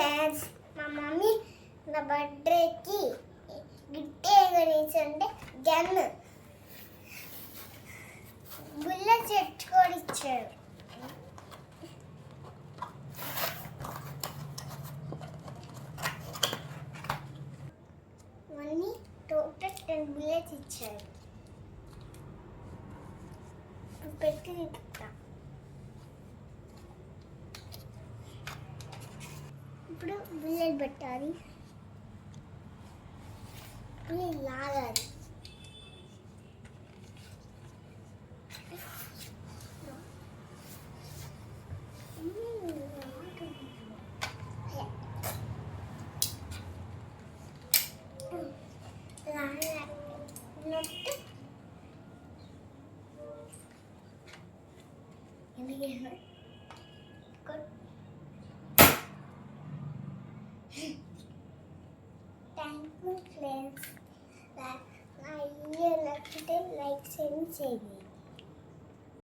Friends, మా mummy నా బర్త్డేకి గిఫ్ట్ కొనిచ్చింటే గన్ బుల్లెట్ సెట్ కూడా ఇచ్చాడు. మమ్మీ టోటల్ 10 బుల్లెట్స్ ఇచ్చాడు. పెట్టి తిప్పుతా. ఇప్పుడు బుల్లెట్ పెట్టాలి, లాగాలి. Thank you friends. నా వీడియో నచ్చితే లైక్ చేయండి.